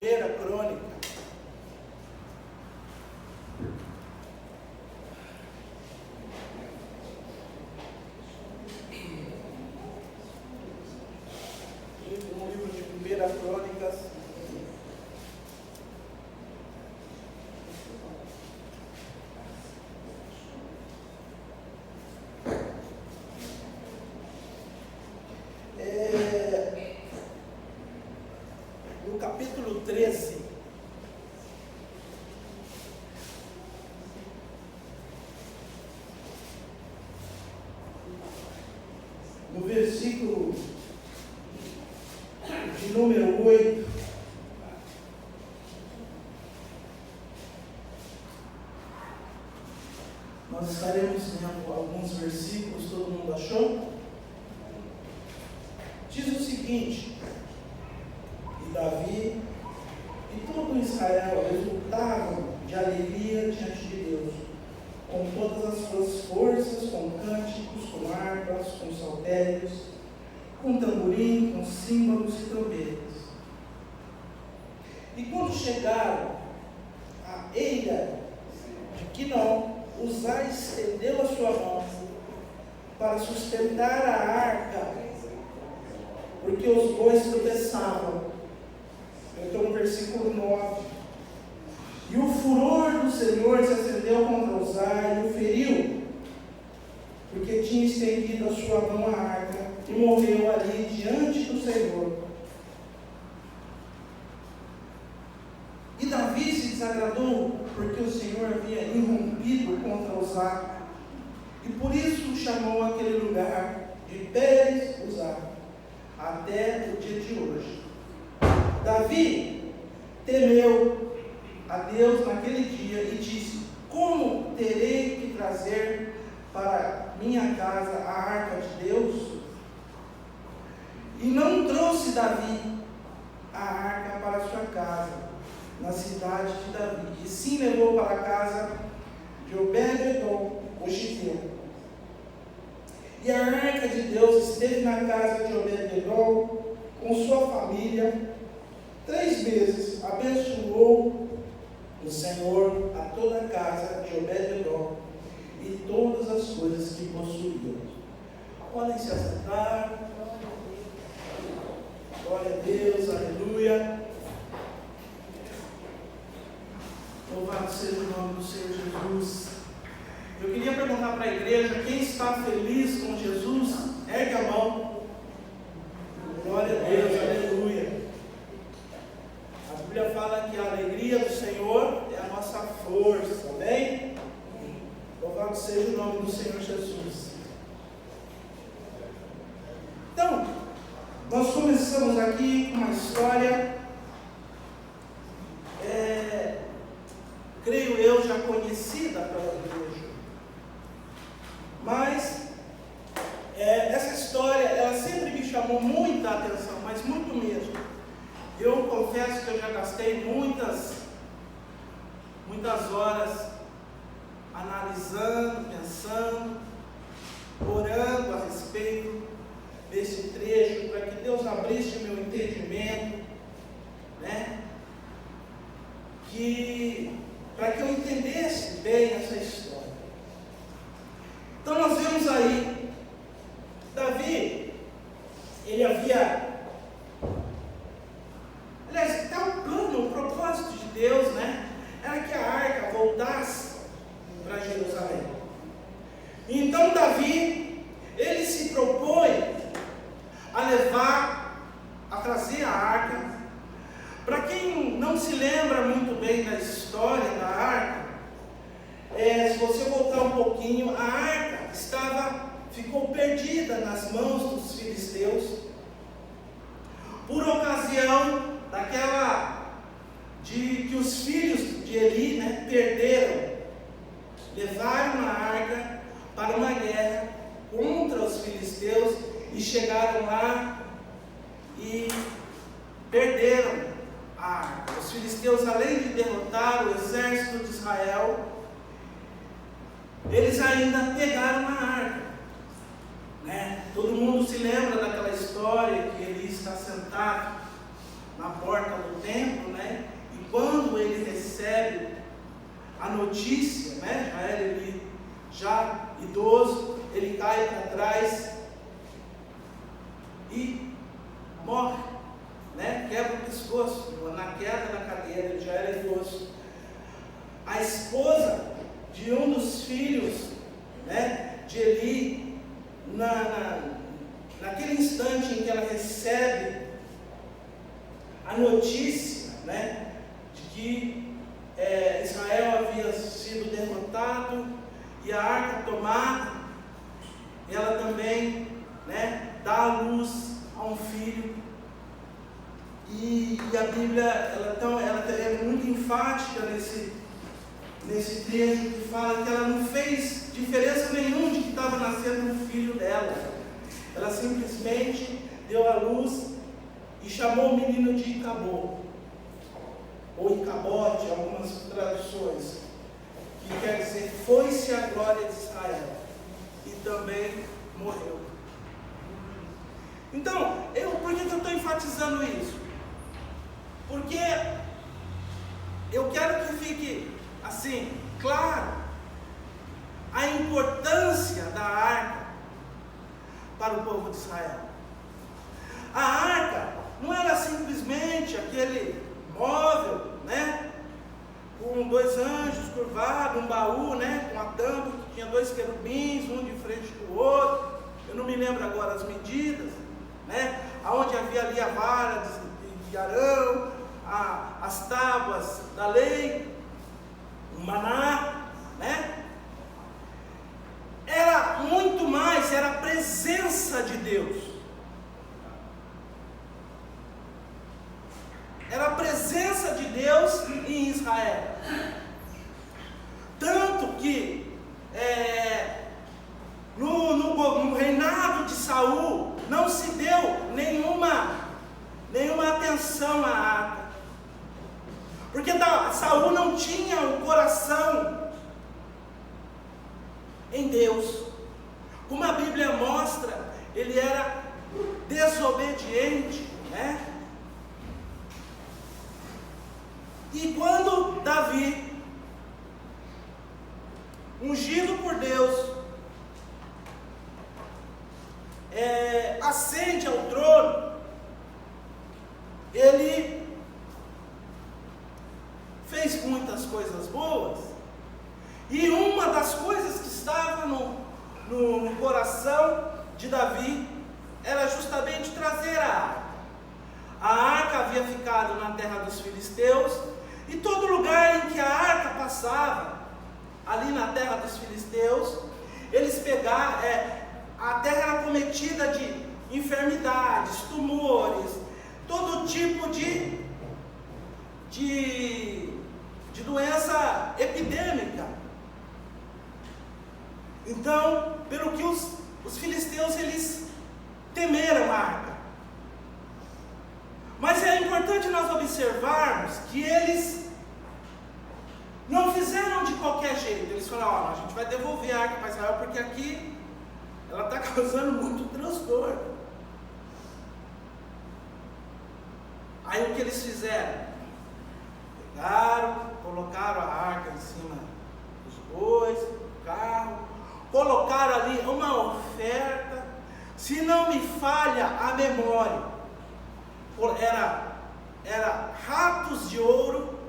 Primeira Crônica. No livro de Primeira Crônicas. No capítulo 13, no versículo de número 8, nós estaremos lendo alguns versículos. Todo mundo achou? Diz o seguinte: e Davi e todo Israel exultavam de alegria diante de Deus, com todas as suas forças, com cânticos, com harpas, com saltérios, com tamborim, com símbolos e trombetas. E quando chegaram à eira de Quinó, Uzá estendeu a sua mão para sustentar a arca, porque os bois tropeçavam. Eu estou no versículo 9. E o furor do Senhor se acendeu contra Uzá e o feriu, porque tinha estendido a sua mão à arca, e morreu ali diante do Senhor. E Davi se desagradou, porque o Senhor havia irrompido contra Uzá, e por isso chamou aquele lugar de Pérez Uzá, até o dia de hoje. Davi temeu a Deus naquele dia e disse: como terei que trazer para minha casa a arca de Deus? E não trouxe Davi a arca para sua casa, na cidade de Davi, e sim levou para a casa de Obed-edom, o giteu. E a arca de Deus esteve na casa de Obed-edom com sua família 3 meses. Abençoou o Senhor a toda a casa de Obed-edom e todas as coisas que possuíam. Podem se assentar. Glória a Deus, aleluia. Louvado seja o nome do Senhor Jesus. Eu queria perguntar para a igreja: quem está feliz com Jesus? Ergue a mão. Glória a Deus, aleluia. A Bíblia fala que a alegria do Senhor é a nossa força, amém? Louvado seja o nome do Senhor Jesus. Então, nós começamos aqui com uma história, creio eu, já conhecida pela igreja. Mas, essa história, ela sempre me chamou muita atenção, mas muito mesmo. Eu confesso que eu já gastei muitas horas analisando, pensando, orando a respeito desse trecho, para que Deus abrisse o meu entendimento, para que eu entendesse bem essa história. Então nós vemos aí, Davi, ele havia... Aliás, até o plano, o propósito de Deus, era que a arca voltasse para Jerusalém. Então Davi, ele se propõe a trazer a arca. Para quem não se lembra muito bem da história da arca, se você voltar um pouquinho, a arca ficou perdida nas mãos dos filisteus, por ocasião de que os filhos de Eli perderam, levaram a arca para uma guerra contra os filisteus e chegaram lá e perderam a arca. Os filisteus, além de derrotar o exército de Israel, eles ainda pegaram a arca. Todo mundo se lembra daquela história que Eli está sentado na porta do templo, né? E quando ele recebe a notícia, né? Já era ele já idoso, ele cai para trás e morre, né? Quebra o pescoço, na queda da cadeira, ele já era idoso. A esposa de um dos filhos, né, de Eli, naquele instante em que ela recebe a notícia, né, de que Israel havia sido derrotado e a arca tomada, ela também, né, dá à luz a um filho. E a Bíblia ela é muito enfática nesse trecho, que fala que ela não fez diferença nenhuma de que estava nascendo um filho dela. Ela simplesmente deu à luz e chamou o menino de Icabô, ou Icabote, algumas traduções, que quer dizer, foi-se a glória de Israel, e também morreu. Então, por que eu estou enfatizando isso? Porque eu quero que fique assim, claro, a importância da arca para o povo de Israel. A arca não era simplesmente aquele móvel, né, com 2 anjos curvados, um baú, né, com a tampa, que tinha 2 querubins, um de frente do outro. Eu não me lembro agora as medidas, né, aonde havia ali a vara de Arão, as tábuas da lei, o maná, né? Era muito mais, era a presença de Deus. Era a presença de Deus em Israel. Tanto que no reinado de Saul não se deu nenhuma atenção à arca. Porque Saul não tinha o coração em Deus. Como a Bíblia mostra, ele era desobediente, né? E quando Davi, ungido por Deus, ascende ao trono, ele fez muitas coisas boas, e uma das coisas que estava no coração de Davi era justamente trazer a arca. A arca havia ficado na terra dos filisteus, e todo lugar em que a arca passava, ali na terra dos filisteus, eles pegavam, a terra era cometida de enfermidades, tumores, todo tipo de doença epidêmica. Então, pelo que os filisteus, eles temeram a arca. Mas é importante nós observarmos que eles não fizeram de qualquer jeito. Eles falaram: a gente vai devolver a arca para Israel, porque aqui ela está causando muito transtorno. Aí o que eles fizeram? Pegaram, colocaram a arca em cima dos bois, do carro, colocaram ali uma oferta. Se não me falha a memória, era ratos de ouro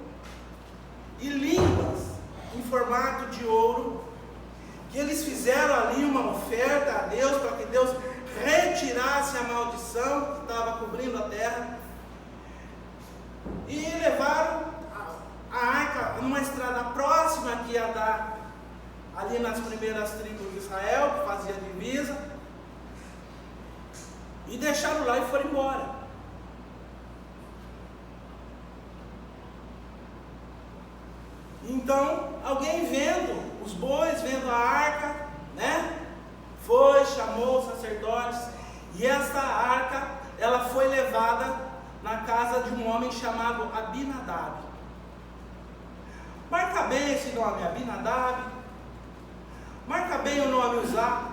e línguas em formato de ouro, que eles fizeram ali uma oferta a Deus, para que Deus retirasse a maldição que estava cobrindo a terra, e levaram a arca numa estrada próxima que ia dar ali nas primeiras tribos de Israel, que fazia divisa, e deixaram lá e foram embora. Então, alguém vendo os bois, vendo a arca, né, foi, chamou os sacerdotes, e essa arca, ela foi levada na casa de um homem chamado Abinadab. Marca bem esse nome, Abinadab. Marca bem o nome Uzá.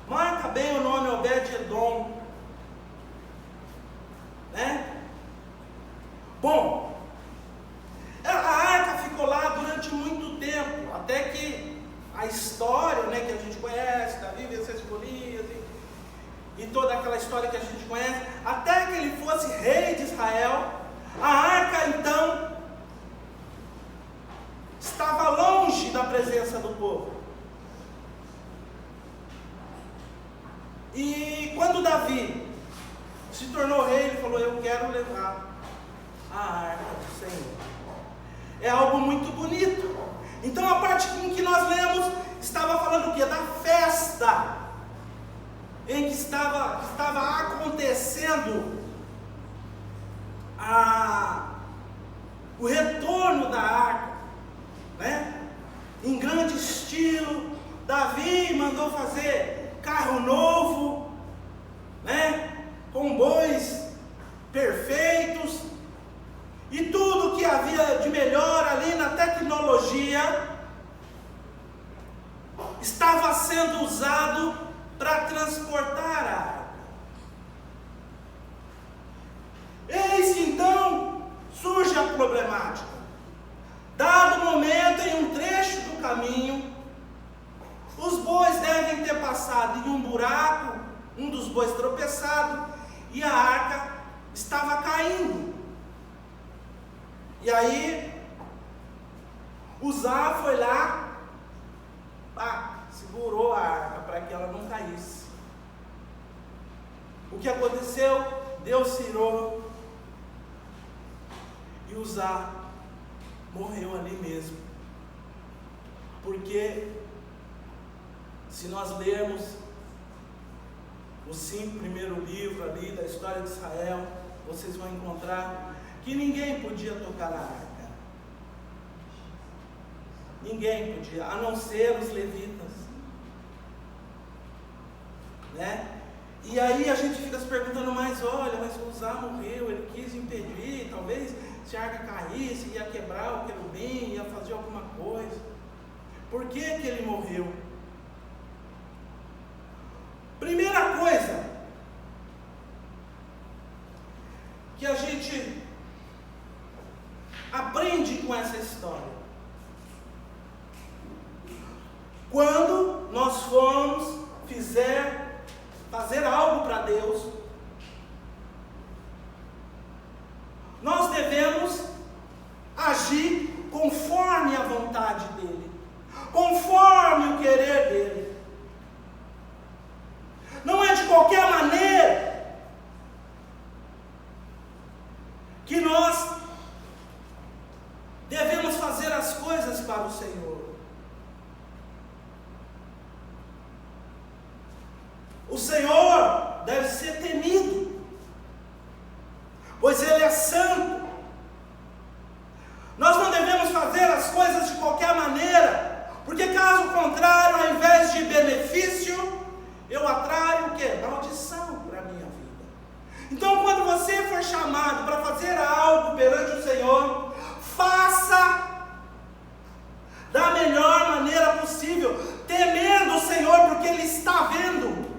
Marca bem o nome Obed-Edom. Bom, a arca ficou lá durante muito tempo, até que a história, né, que a gente conhece, Davi venceu Golias e toda aquela história que a gente conhece, até que ele fosse rei de Israel, a arca então estava longe da presença do povo. E quando Davi se tornou rei, ele falou: eu quero levar a arca do Senhor. É algo muito bonito. Então a parte em que nós lemos estava falando o quê? Da festa em que estava acontecendo o retorno da arca, né? Em grande estilo. Davi mandou fazer carro novo, né? Com bois perfeitos e tudo que havia de melhor ali na tecnologia estava sendo usado para transportar a arca. Eis que então surge a problemática. Dado o momento, em um trecho do caminho, os bois devem ter passado em um buraco, um dos bois tropeçado, e a arca estava caindo. E aí, Uzá foi lá, segurou a arca para que ela não caísse. O que aconteceu? Deus se irou e Uzá morreu ali mesmo. Porque se nós lermos os 5 primeiros livros ali da história de Israel, vocês vão encontrar que ninguém podia tocar na arca. Ninguém podia, a não ser os levitas, né? E aí a gente fica se perguntando, mas Uzá morreu, ele quis impedir, talvez se a arca caísse, ia quebrar o querubim, ia fazer alguma coisa. Por que que ele morreu? Primeira coisa que a gente aprende com essa história: quando nós formos fazer algo para Deus, nós devemos agir conforme a vontade dEle, conforme o querer dEle. Não é de qualquer maneira que nós devemos fazer as coisas para o Senhor. O Senhor deve ser temido, pois Ele é santo. Nós não devemos fazer as coisas de qualquer maneira, porque caso contrário, ao invés de benefício, eu atraio o quê? Maldição para a minha vida. Então, quando você for chamado para fazer algo perante o Senhor, faça da melhor maneira possível, temendo o Senhor, porque Ele está vendo,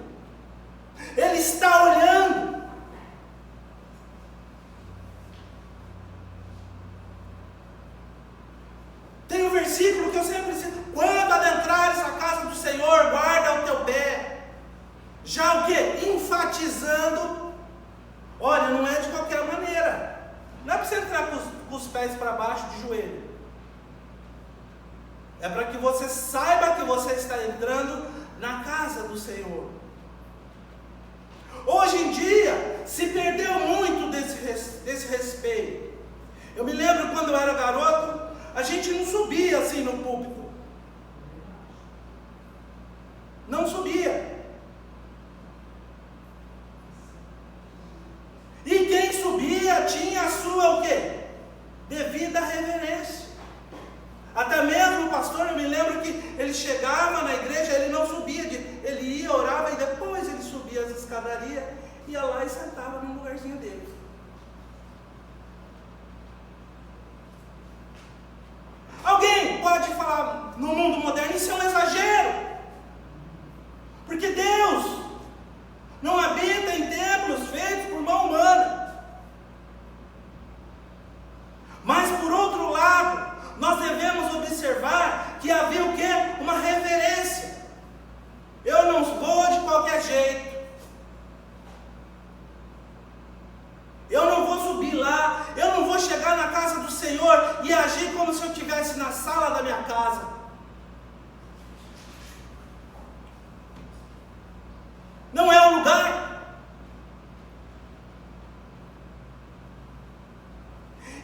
Ele está olhando. Tem um versículo que eu sempre cito: quando adentrares a casa do Senhor, guarda o teu pé. Já o que? Enfatizando, olha, não é de qualquer maneira. Não é para você entrar com os pés para baixo de joelho. É para que você saiba que você está entrando na casa do Senhor. Hoje em dia, se perdeu muito desse respeito. Eu me lembro quando eu era garoto, a gente não subia assim no púlpito. Não subia. E quem subia tinha a sua o quê? Devida reverência. Até mesmo o pastor, eu me lembro que ele chegava na igreja, ele não subia, ele ia, orava e depois ele subia as escadarias, ia lá e sentava no lugarzinho dele. Alguém pode falar no mundo moderno, isso é um exagero, porque Deus não habita em templos feitos por mão humana. na sala da minha casa. Não é o lugar.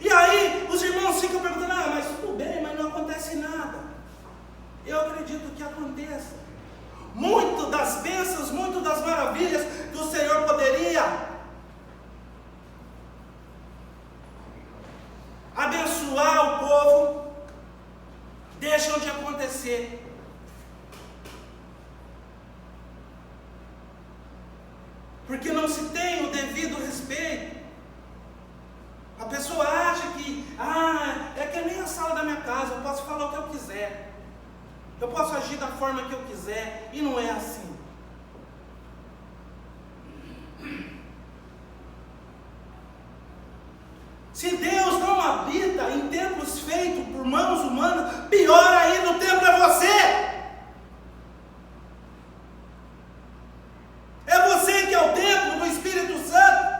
E aí os irmãos ficam perguntando, mas tudo bem, mas não acontece nada. Eu acredito que aconteça. Muito das bênçãos, muito das maravilhas que o Senhor poderia abençoar o povo, deixam de acontecer. Porque não se tem o devido respeito. A pessoa acha que, é que nem a sala da minha casa, eu posso falar o que eu quiser. Eu posso agir da forma que eu quiser, e não é assim. Se Deus não habita em templos feitos por mãos humanas, pior ainda, o templo é você. É você que é o templo do Espírito Santo.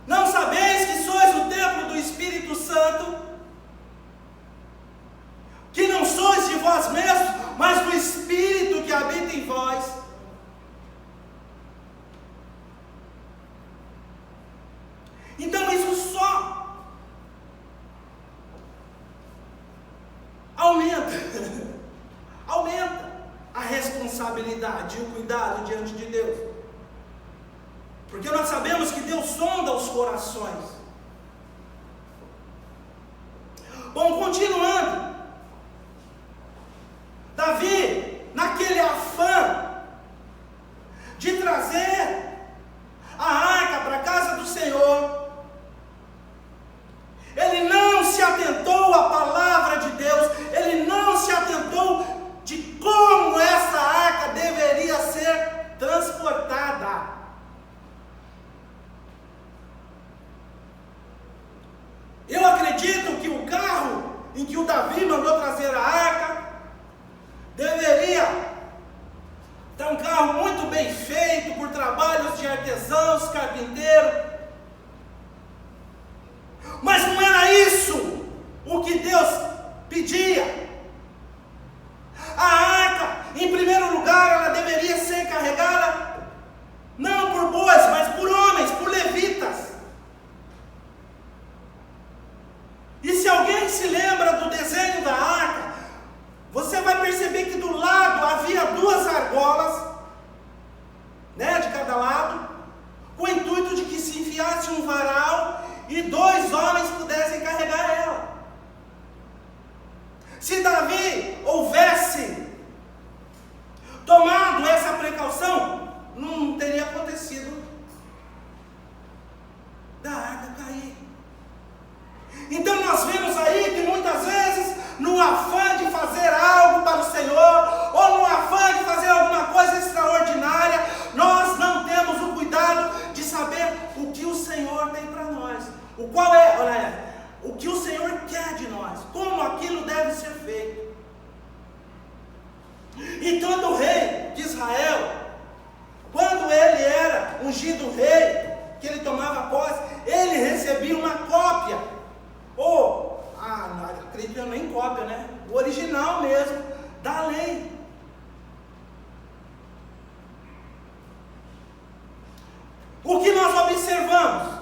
Não sabeis que sois o templo do Espírito Santo? Que não sois de vós mesmos, mas do Espírito que habita em vós. Então isso só aumenta a responsabilidade e o cuidado diante de Deus. Porque nós sabemos que Deus sonda os corações. Bom, continuando. Davi, naquele afã de trazer a arca para a casa do Senhor, ele não se atentou à palavra de Deus, ele não se atentou de como essa arca deveria ser transportada. Eu acredito que o carro em que o Davi mandou trazer a arca deveria ter um carro muito bem feito, por trabalhos de artesãos, carpinteiros. Mas não era isso o que Deus pedia. A arca, em primeiro lugar, ela deveria ser carregada não por bois, mas por homens, por levitas. E se alguém se lembra do desenho da arca, você vai perceber que do lado havia 2 argolas, de cada lado, com o intuito de que se enfiasse um varal e 2 homens pudessem carregar ela. Se Davi houvesse tomado essa precaução, não teria acontecido da arca cair. Então nós vemos aí que muitas vezes, no afã de fazer algo para o Senhor, ou no afã de fazer alguma coisa extraordinária, nós não temos o cuidado de saber o que o Senhor tem para nós. O que o Senhor quer de nós, como aquilo deve ser feito. E todo o rei de Israel, quando ele era ungido rei, que ele tomava posse, ele recebia uma cópia, acredito que nem cópia, o original mesmo, da lei. O que nós observamos?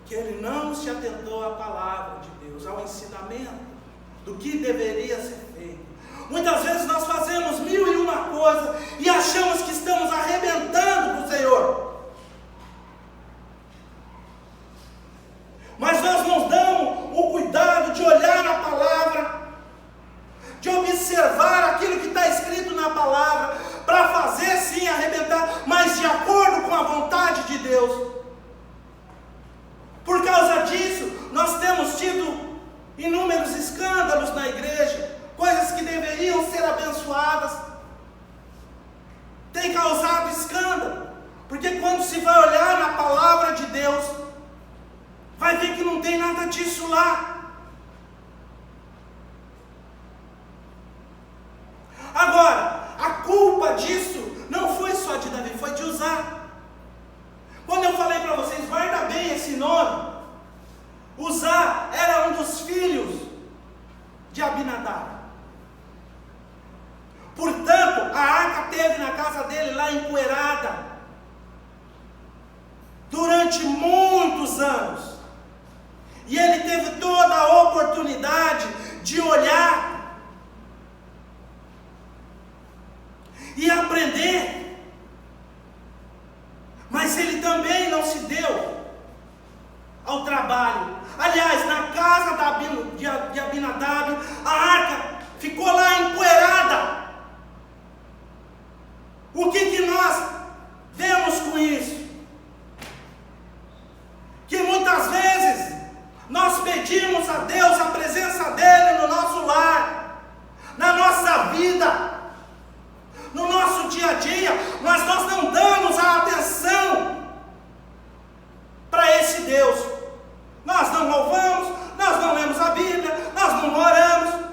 Que ele não se atentou à palavra de Deus, ao ensinamento do que deveria ser feito. Muitas vezes nós fazemos 1001 coisas e achamos que estamos arrebentando para o Senhor. Mas nós não damos o cuidado de olhar na palavra, de observar aquilo que está escrito na palavra, para fazer sim arrebentar, mas de acordo com a vontade de Deus. Por causa disso, nós temos tido inúmeros escândalos na igreja, coisas que deveriam ser abençoadas, tem causado escândalo, porque quando se vai olhar na palavra de Deus, vai ver que não tem nada disso lá. Agora, a culpa disso não foi só de Davi, foi de Uzá. Quando eu falei para vocês, guarda bem esse nome, aprender. Mas ele também não se deu ao trabalho. Aliás, na casa de Abinadab, a arca ficou lá empoeirada. O que nós vemos com isso? Que muitas vezes nós pedimos a Deus a presença dEle no nosso lar, na nossa vida, no nosso dia a dia, mas nós não damos a atenção para esse Deus. Nós não louvamos, nós não lemos a Bíblia, nós não oramos.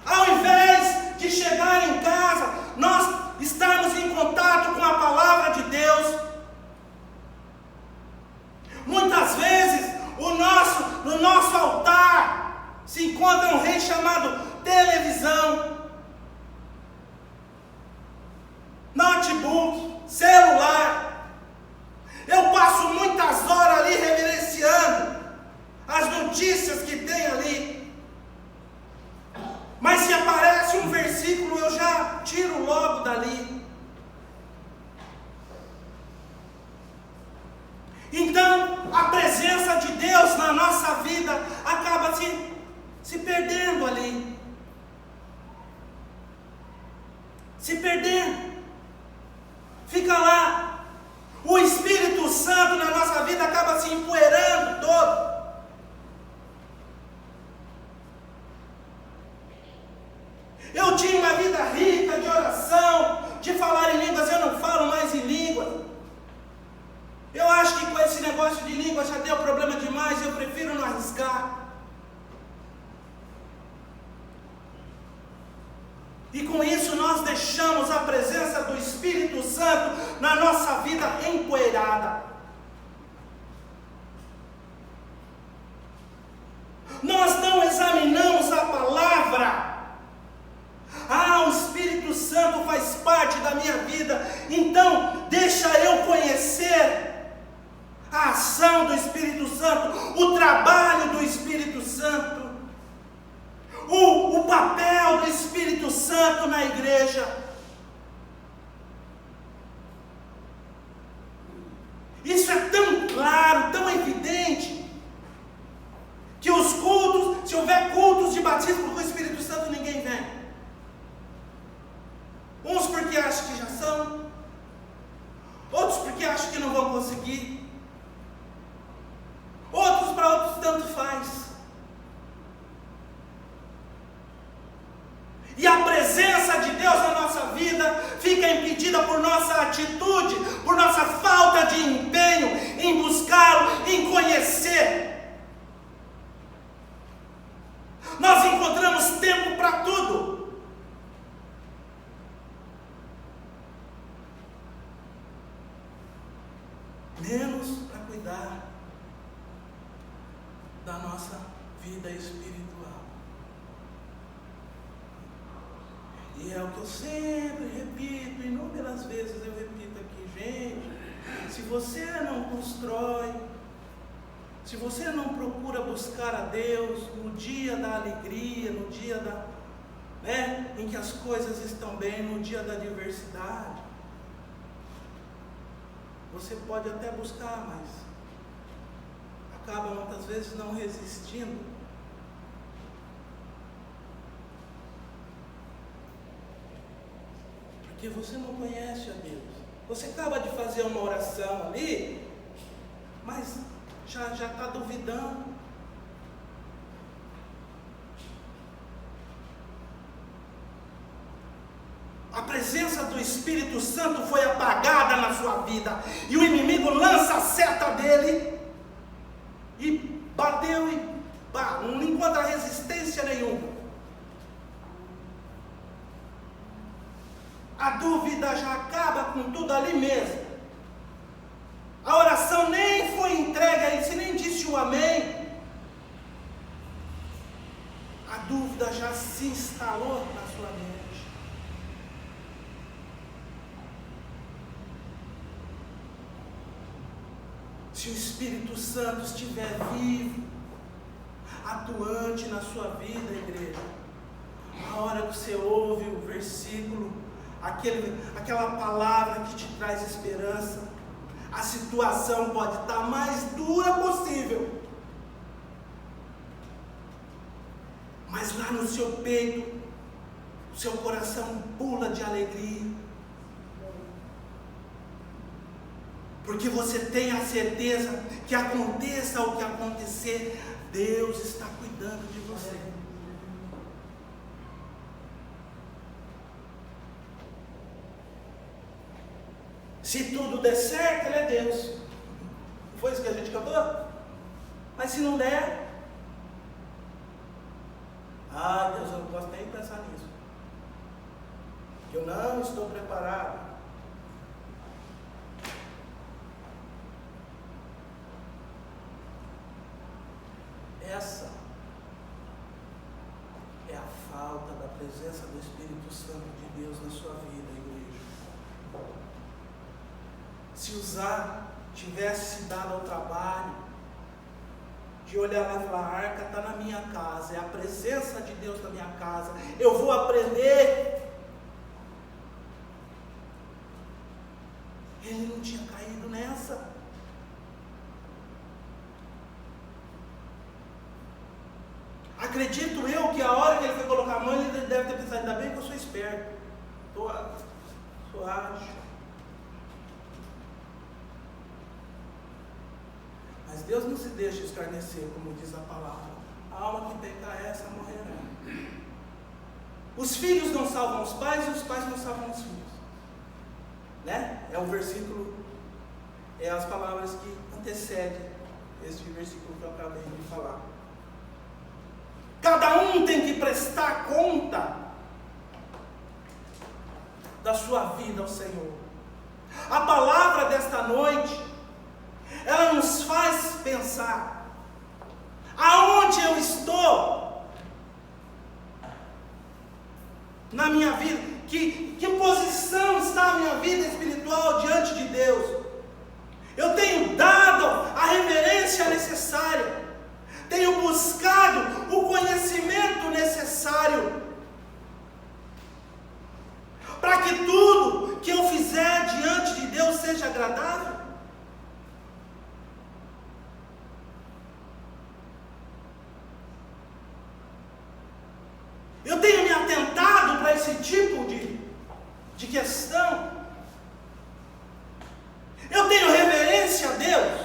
Ao invés de chegar em casa, nós estarmos em contato com a palavra de Deus. Muitas vezes no nosso altar se encontra um rei chamado televisão, notebook, celular. Eu passo muitas horas ali reverenciando as notícias que tem ali. Mas se aparece um versículo, eu já tiro logo dali. Então, a presença de Deus na nossa vida acaba se perdendo ali. Se perdendo. Fica lá. O Espírito Santo na nossa vida acaba se empoeirando todo. Eu tinha uma vida rica de oração, de falar em línguas. Eu não falo mais em línguas. Eu acho que com esse negócio de língua já deu problema demais. Eu prefiro não arriscar. E com isso nós deixamos a presença do Espírito Santo na nossa vida empoeirada. Nós não examinamos a palavra. O Espírito Santo faz parte da minha vida, então deixa eu conhecer a ação do Espírito Santo, o trabalho do Espírito Santo. O papel do Espírito Santo na igreja. Isso é tão claro, tão evidente, que os cultos, se houver cultos de batismo com o Espírito Santo, ninguém vem. Uns porque acham que já são, outros porque acham que não vão conseguir, outros para outros tanto faz. E a presença de Deus na nossa vida fica impedida por nossa atitude, por nossa falta de empenho em buscá-lo, em conhecer. Nós encontramos tempo para tudo. Menos para cuidar da nossa vida espiritual. E é o que eu sempre repito, inúmeras vezes eu repito aqui, gente, se você não constrói, se você não procura buscar a Deus no dia da alegria, no dia em que as coisas estão bem, no dia da adversidade, você pode até buscar, mas acaba muitas vezes não resistindo. Porque você não conhece a Deus. Você acaba de fazer uma oração ali, mas já está duvidando. A presença do Espírito Santo foi apagada na sua vida, e o inimigo lança a seta dele, e bateu e não encontra resistência nenhuma. A dúvida já acaba com tudo ali mesmo. A oração nem foi entregue a ele, você nem disse o amém. A dúvida já se instalou na sua mente. Se o Espírito Santo estiver vivo, atuante na sua vida, igreja, aquela palavra que te traz esperança. A situação pode estar mais dura possível, mas lá no seu peito, o seu coração pula de alegria, porque você tem a certeza que aconteça o que acontecer, Deus está cuidando de você. Se tudo der certo, Ele é Deus. Não foi isso que a gente cantou? Mas se não der, Deus, eu não posso nem pensar nisso. Eu não estou preparado. Essa é a falta da presença do Espírito Santo de Deus na sua vida, igreja. Se Uzá tivesse se dado ao trabalho de olhar lá e falar, a arca está na minha casa, é a presença de Deus na minha casa, eu vou aprender. Ele não tinha caído nessa. Acredito eu que a hora que ele foi colocar a mão, ele deve ter pensado, ainda bem que eu sou esperto, sou ágil. Mas Deus não se deixa escarnecer, como diz a palavra. A alma que pecar essa morrerá. Os filhos não salvam os pais e os pais não salvam os filhos. Né? É o versículo, é as palavras que antecedem este versículo que eu acabei de falar. Cada um tem que prestar conta da sua vida ao Senhor. A palavra desta noite, ela nos faz pensar, aonde eu estou na minha vida, que posição está a minha vida espiritual diante de Deus. Eu tenho dado a reverência necessária, tenho buscado o conhecimento necessário, para que tudo que eu fizer diante de Deus seja agradável. Eu tenho me atentado para esse tipo de questão. Eu tenho reverência a Deus.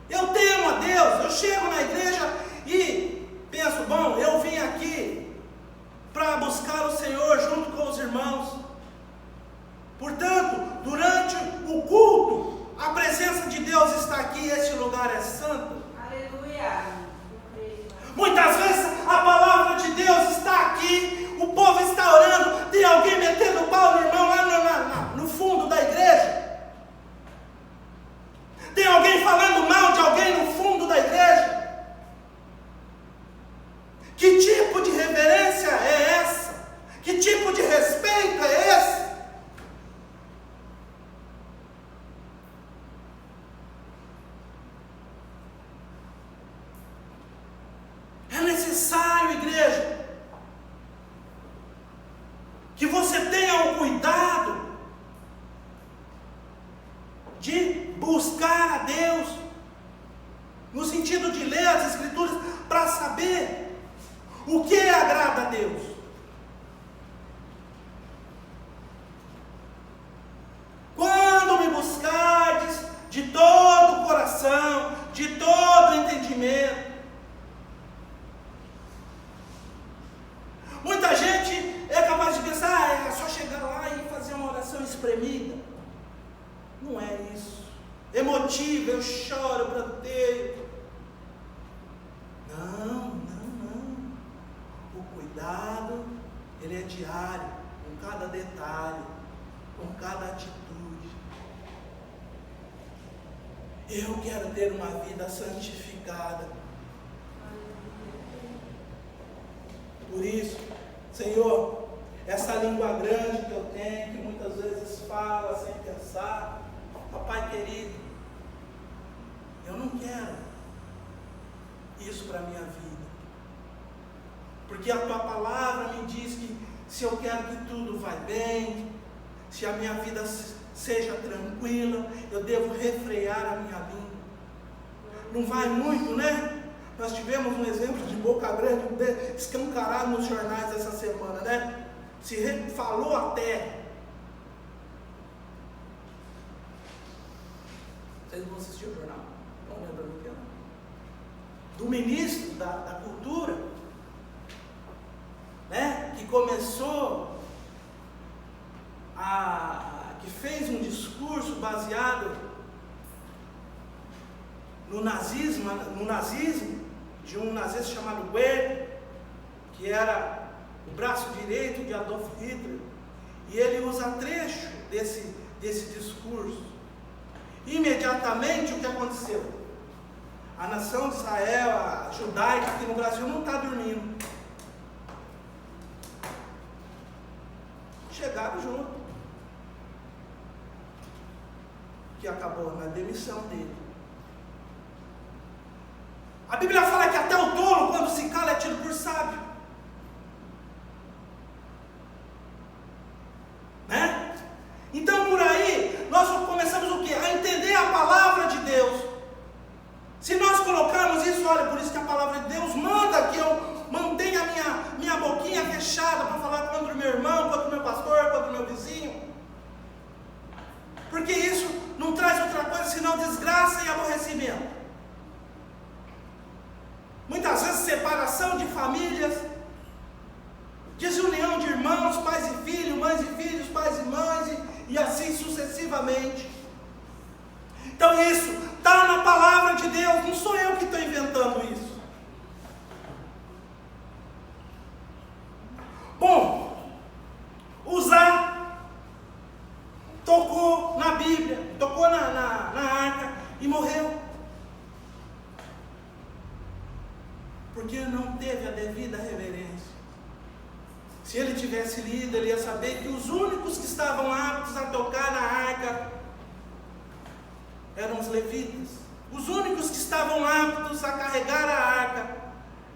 Eu temo a Deus. Eu chego na igreja e penso, bom, eu vim aqui para buscar o Senhor junto com os irmãos. Portanto, durante o culto, a presença de Deus está aqui, este lugar é santo. Aleluia. Muitas vezes a palavra de Deus está aqui, o povo está orando, tem alguém metendo o pau no irmão lá no fundo da igreja. Tem alguém falando mal de alguém no fundo da igreja. Que tipo de reverência é essa? Que tipo de respeito é esse? É necessário, igreja, que você tenha o cuidado de buscar a Deus, no sentido de ler as Escrituras, para saber o que agrada a Deus. Quando me buscardes de todo o coração, de todo o entendimento. Muita gente é capaz de pensar, é só chegar lá e fazer uma oração espremida. Não é isso. Emotiva, eu choro, pranteio. Não. O cuidado, ele é diário, com cada detalhe, com cada atitude. Eu quero ter uma vida santificada. Por isso, Senhor, essa língua grande que eu tenho, que muitas vezes fala sem pensar, Papai querido, eu não quero isso para a minha vida, porque a Tua palavra me diz que se eu quero que tudo vá bem, se a minha vida seja tranquila, eu devo refrear a minha língua. Não vai muito, né? Nós tivemos um exemplo de Boca Grande, escancarado nos jornais essa semana, né? Se falou até. Vocês vão assistir o jornal? Não lembro do que é. Do ministro da Cultura, né? Que começou que fez um discurso baseado no nazismo, de um nazista chamado Goebbels, que era o braço direito de Adolf Hitler, e ele usa trecho desse discurso. Imediatamente o que aconteceu? A nação de Israel, a judaica aqui no Brasil não está dormindo. Chegaram junto, que acabou na demissão dele. A Bíblia fala que até o tolo, quando se cala, é tido por sábio. Né? Então, por aí, nós começamos o quê? A entender a palavra de Deus. Se nós colocarmos isso, olha, por isso que a palavra de Deus manda que eu mantenha a minha boquinha fechada para falar contra o meu irmão, contra o meu pastor, contra o meu vizinho. Porque isso não traz outra coisa senão desgraça e aborrecimento. Muitas vezes separação de famílias, desunião de irmãos, pais e filhos, mães e filhos, pais e mães, e assim sucessivamente. Então isso está na palavra de Deus, não sou eu que estou inventando isso. Bom, Uzá tocou na Bíblia, tocou na arca e morreu. Porque não teve a devida reverência. Se ele tivesse lido, ele ia saber que os únicos que estavam aptos a tocar na arca eram os levitas. Os únicos que estavam aptos a carregar a arca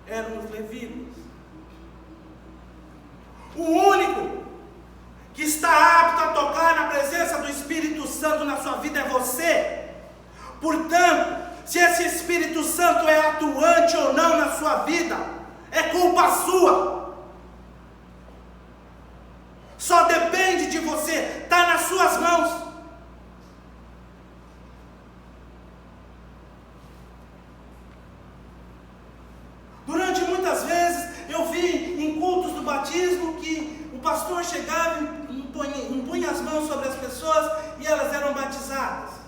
eram os levitas. O único que está apto a tocar na presença do Espírito Santo na sua vida é você. Portanto, se esse Espírito Santo é atuante ou não na sua vida, é culpa sua. Só depende de você, está nas suas mãos. Durante muitas vezes eu vi em cultos do batismo que o pastor chegava e impunha as mãos sobre as pessoas e elas eram batizadas.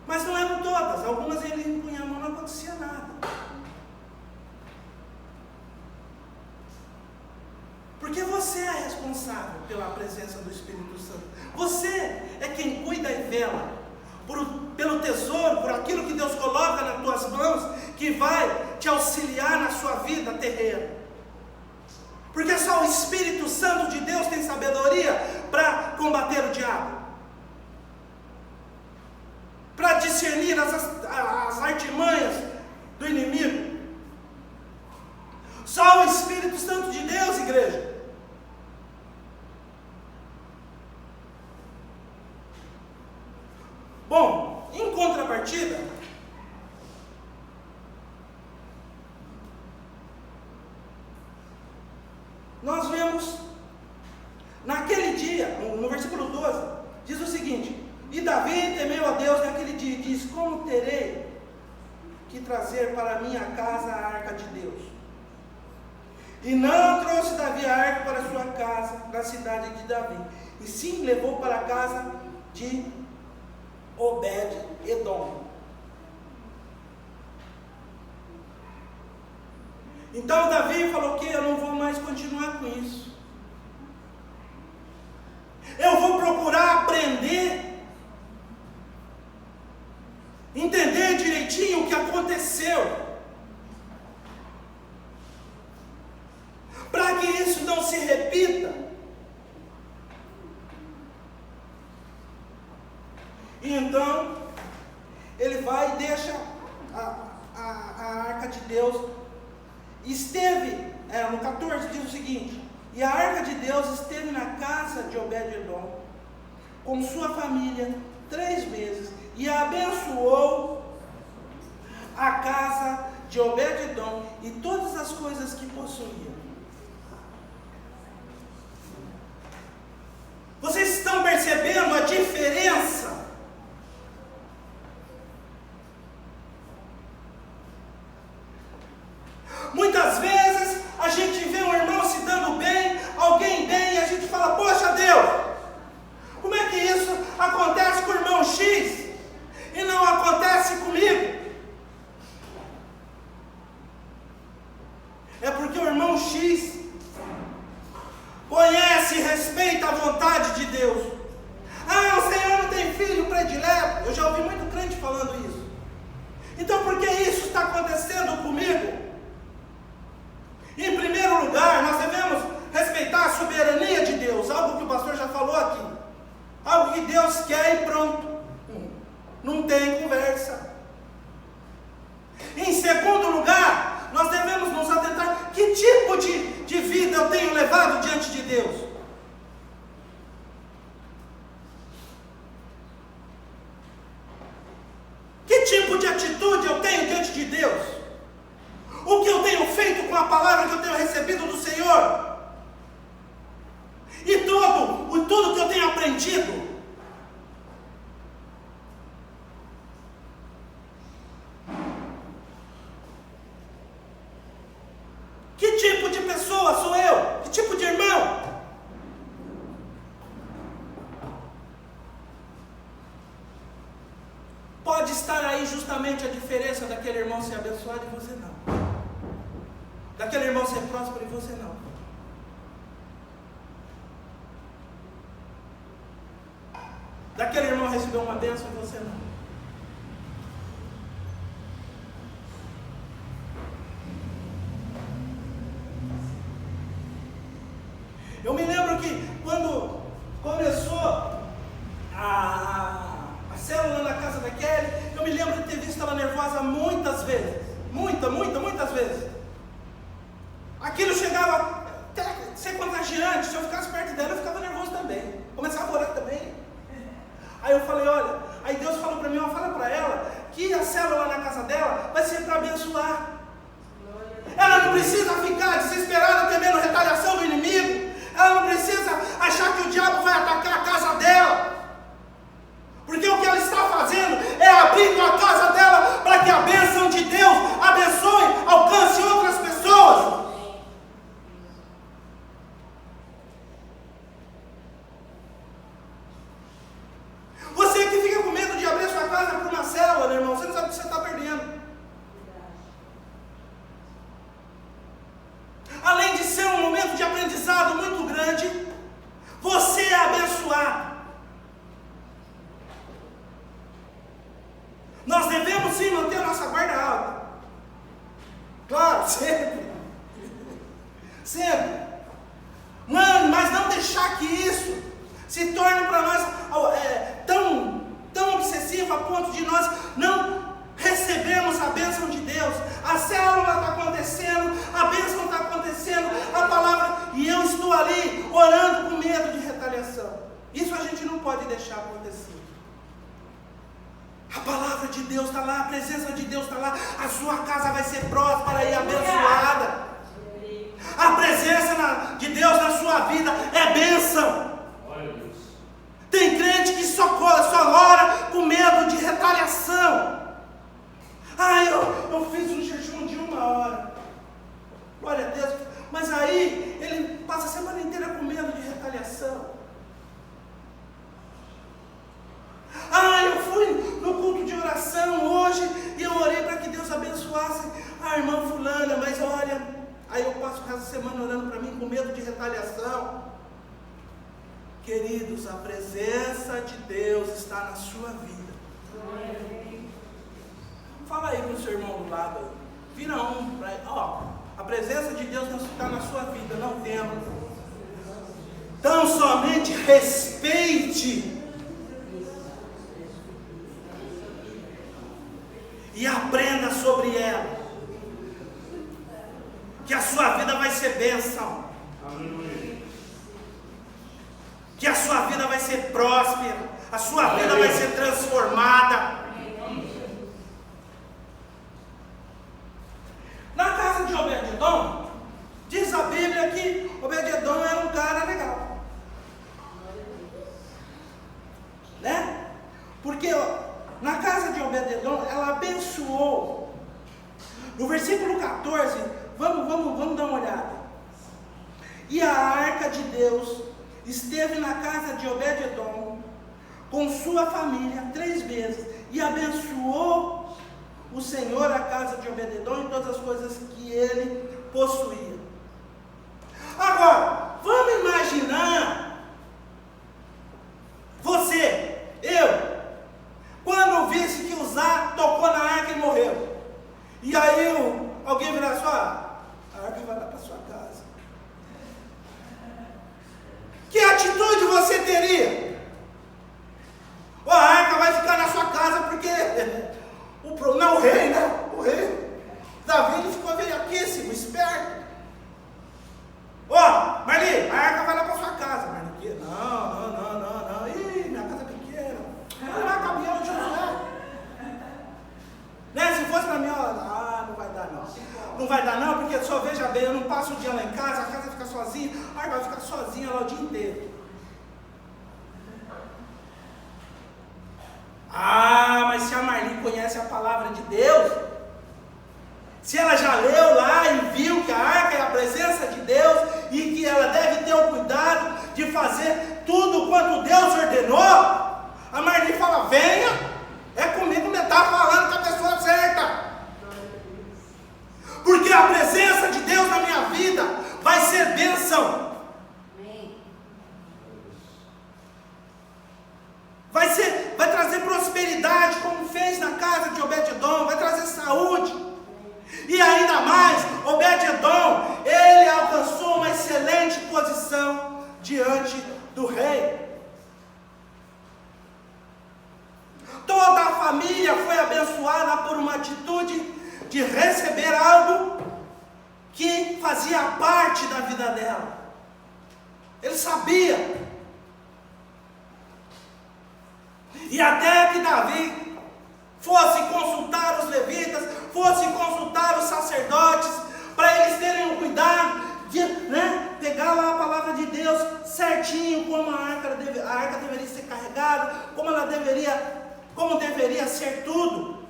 Mas não eram todas, algumas ele impunha a mão e não acontecia nada. Porque você é responsável pela presença do Espírito Santo. Você é quem cuida e vela pelo tesouro, por aquilo que Deus coloca nas tuas mãos, que vai te auxiliar na sua vida terrena. Porque só o Espírito Santo de Deus tem sabedoria para combater o diabo, para discernir as artimanhas do inimigo. Só o Espírito Santo de Deus, igreja. Bom, em contrapartida, nós vemos naquele dia, no versículo 12, diz o seguinte: e Davi temeu a Deus naquele dia e diz: como terei que trazer para minha casa a arca de Deus? E não trouxe Davi a arca para sua casa, da cidade de Davi, e sim levou para a casa de Obed-edom. Então Davi falou que eu não vou mais continuar com isso. Eu vou procurar aprender, entender direitinho o que aconteceu, para que isso não se repita. E então ele vai e deixa a arca de Deus. Esteve, no 14 diz o seguinte: E a arca de Deus esteve na casa de Obed-edom, com sua família, 3 meses, e abençoou a casa de Obed-edom e todas as coisas que possuía. Vocês estão percebendo a diferença? Muitas vezes a gente vê um irmão se dando bem, alguém bem, e a gente fala: poxa Deus, como é que isso acontece com o irmão X e não acontece comigo? É porque o irmão X conhece e respeita a vontade de Deus. Ah, o Senhor não tem filho predileto. Eu já ouvi muito crente falando isso. Então por que isso está acontecendo comigo? Em primeiro lugar, nós devemos respeitar a soberania de Deus, algo que o pastor já falou aqui, algo que Deus quer e pronto, não tem conversa. Em segundo lugar, nós devemos nos atentar: que tipo de vida eu tenho levado diante de Deus? Que tipo de atitude eu tenho diante de Deus? O que eu tenho feito com a palavra que eu tenho recebido do Senhor? E tudo que eu tenho aprendido? Que tipo de pessoa sou eu? Que tipo de irmão? Pode estar aí justamente a diferença daquele irmão ser abençoado e você não. Daquele irmão ser próspero e você não. Daquele irmão receber uma bênção e você não. Eu me lembro que quando começou a célula na casa da Kelly, eu me lembro de ter visto ela nervosa muitas vezes. Muitas vezes. Aquilo chegava até a ser contagiante. Se eu ficasse perto dela, eu ficava nervoso também. Começava a orar também. Aí eu falei: olha, aí Deus falou para mim: fala para ela que a célula na casa dela vai ser para abençoar. Ela não precisa ficar desesperada, temendo retaliação do inimigo. Ela não precisa achar que o diabo vai atacar a casa dela. Porque o que ela está fazendo é abrindo a casa dela para que a bênção de Deus abençoe, alcance outras pessoas. Você que fica com medo de abrir sua casa para uma célula, meu irmão, você não sabe o que você está perdendo. Além de ser um momento de aprendizado muito grande, você é abençoado. Nós devemos sim manter a nossa guarda alta. Claro, sempre. Sempre. Mas não deixar que isso se torne para nós tão obsessivo a ponto de nós não recebermos a bênção de Deus. A célula está acontecendo, a bênção está acontecendo, a palavra, e eu estou ali orando com medo de retaliação. Isso a gente não pode deixar acontecer. A palavra de Deus está lá, a presença de Deus está lá, a sua casa vai ser próspera e abençoada. A presença de Deus na sua vida é bênção. Tem crente que só ora com medo de retaliação. Eu fiz um jejum de 1 hora. Glória a Deus. Mas aí ele passa a semana inteira com medo de retaliação. Eu fui no culto de oração hoje e eu orei para que Deus abençoasse a irmã fulana, mas olha, aí eu passo o resto da semana orando para mim com medo de retaliação. Queridos, a presença de Deus está na sua vida. Fala aí para o seu irmão do lado, vira um para ele. A presença de Deus está na sua vida, não temos. Então somente respeite e aprenda sobre ela, que a sua vida vai ser bênção. Que a sua vida vai ser próspera, a sua vida vai ser transformada. Na casa de Obed-edom, diz a Bíblia que Obed-edom era um cara legal, né? Porque na casa de Obed-edom, ela abençoou. No versículo 14, vamos dar uma olhada. E a arca de Deus esteve na casa de Obed-edom com sua família 3 meses, e abençoou o Senhor a casa de Obed-edom e todas as coisas que ele possuía. Agora, vamos imaginar você, eu, quando visse que Uzá tocou na arca e morreu, e aí alguém virar assim: a arca vai lá para sua casa. Que atitude você teria? A arca vai ficar na sua casa porque o rei, né? O rei Davi, ele ficou velhaquíssimo, esperto. Marli, a arca vai lá para sua casa. Marli, não. Ih, minha casa é pequena. Vai lá, caminhão de Josué. Né? Se fosse para mim, não vai dar não. Não vai dar não, porque só veja bem, eu não passo o dia lá em casa, a casa fica sozinha, a arca vai ficar sozinha lá o dia inteiro. Mas se a Marli conhece a palavra de Deus, se ela já leu lá e viu que a arca é a presença de Deus e que ela deve ter o cuidado de fazer tudo quanto Deus ordenou, a Marli fala: venha, é comigo que está falando com a pessoa certa. Porque a presença de Deus na minha vida vai ser bênção. Vai trazer prosperidade, como fez na casa de Obed-edom, vai trazer saúde. E ainda mais, Obed-edom, ele alcançou uma excelente posição diante do rei. Toda a família foi abençoada por uma atitude de receber algo que fazia parte da vida dela. Ele sabia. E até que Davi fosse consultar os levitas, fosse consultar os sacerdotes, para eles terem o cuidado de pegar lá a palavra de Deus certinho, como a arca deveria ser carregada, como deveria ser tudo.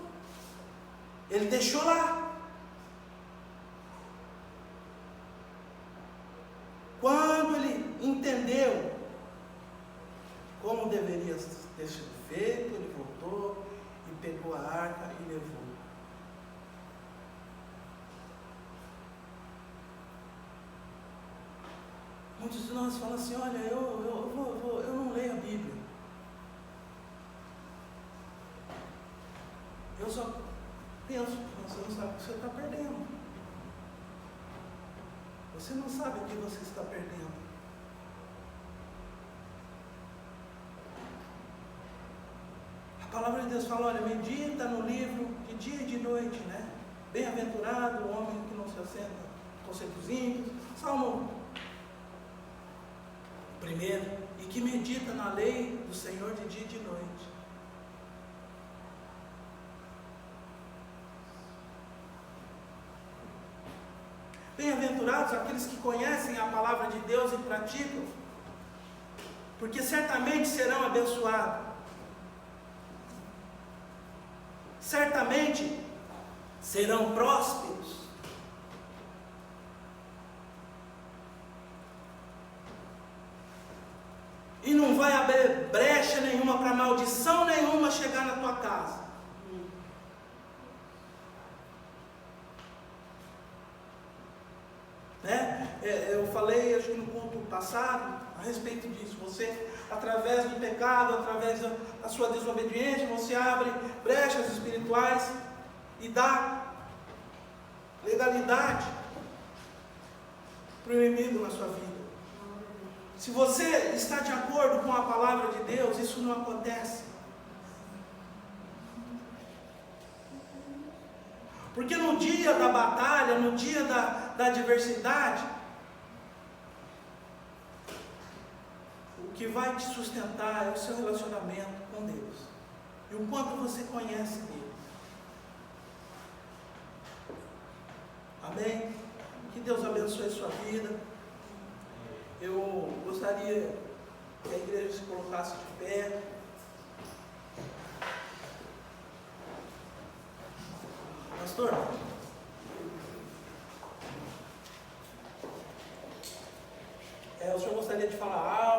Ele deixou lá. Quando ele entendeu como deveria ter sido feito, ele voltou e pegou a arca e levou. Muitos de nós falam assim: olha, eu não leio a Bíblia. Eu só penso, você não sabe o que você está perdendo. Você não sabe o que você está perdendo. A palavra de Deus fala: olha, medita no livro de dia e de noite, né? Bem-aventurado o homem que não se assenta com conselhos ímpios. Salmo 1. E que medita na lei do Senhor de dia e de noite. Bem-aventurados aqueles que conhecem a palavra de Deus e praticam, porque certamente serão abençoados. Certamente serão prósperos. E não vai abrir brecha nenhuma para maldição nenhuma chegar na tua casa. Eu falei, acho que no culto passado, a respeito disso. Você, através do pecado, através da sua desobediência, você abre brechas espirituais e dá legalidade para o inimigo na sua vida. Se você está de acordo com a palavra de Deus, isso não acontece. Porque no dia da batalha, no dia da adversidade, que vai te sustentar é o seu relacionamento com Deus. E o quanto você conhece Deus. Amém? Que Deus abençoe a sua vida. Eu gostaria que a igreja se colocasse de pé. Pastor, o senhor gostaria de falar algo?